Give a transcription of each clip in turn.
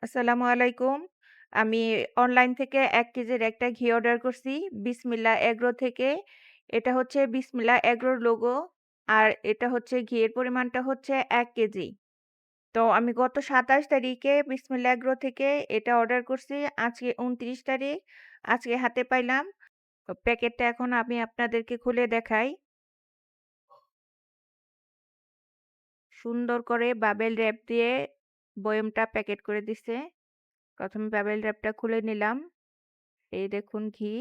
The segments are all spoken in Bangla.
আসসালামু আলাইকুম। আমি অনলাইন থেকে ১ কেজির একটা ঘি অর্ডার করছি বিসমিল্লাহ এগ্রো থেকে। এটা হচ্ছে বিসমিল্লাহ এগ্রোর লোগো। আর এটা হচ্ছে ঘিয়ের পরিমাণটা হচ্ছে ১ কেজি। তো আমি গত ২৭ তারিখে বিসমিল্লাহ এগ্রো থেকে এটা অর্ডার করছি। আজকে ২৯ তারিখ। আজকে হাতে পাইলাম। তো প্যাকেটটা এখন আমি আপনাদেরকে খুলে দেখাই। সুন্দর করে বাবেল র‍্যাপ দিয়ে বয়মটা প্যাকেট করে দিছে। ১ম এ বাবেল র‍্যাপটা খুলে নিলাম। এই দেখুন ঘি।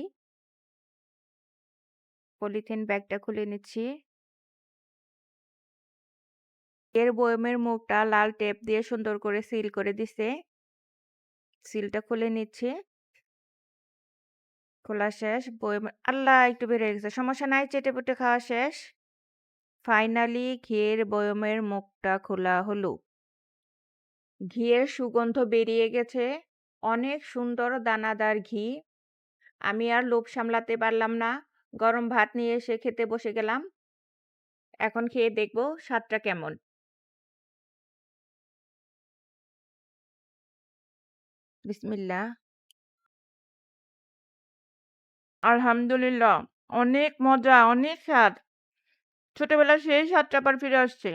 পলিথিন ব্যাগটা খুলে নিচ্ছি। এর বয়মের মুখটা লাল টেপ দিয়ে সুন্দর করে সিল করে দিছে। সিলটা খুলে নিচ্ছি। খোলা শেষ। বয়ম আল্লাহ! একটু বের হয়ে গেছে। সমস্যা নাই, চেটেপুটে খাওয়া শেষ। ফাইনালি ঘিয়ের বয়মের মুখটা খোলা হলো। ঘিয়ের সুগন্ধ বেরিয়ে গেছে। অনেক সুন্দর দানাদার ঘি। আমি আর লোভ সামলাতে পারলাম না। গরম ভাত নিয়ে এসে খেতে বসে গেলাম। এখন খেয়ে দেখব স্বাদটা কেমন। বিসমিল্লাহ। আলহামদুলিল্লাহ। অনেক মজা, অনেক স্বাদ। ছোটবেলার সেই স্বাদটা আবার ফিরে আসছে।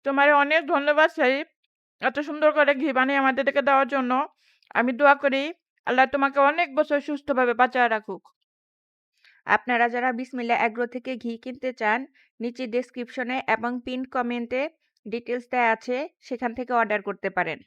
তোমারে অনেক ধন্যবাদ সাহিব। এত সুন্দর করে ঘি বানিয়ে আমাদেরকে দেওয়ার জন্য। আমি দোয়া করি আল্লাহ তোমাকে অনেক বছর সুস্থভাবে বাঁচায় রাখুক। আপনারা যারা বিসমিল্লাহ এগ্রো থেকে ঘি কিনতে চান, নিচে ডেসক্রিপশনে এবং পিন কমেন্টে ডিটেইলস দেয়া আছে, সেখান থেকে অর্ডার করতে পারেন।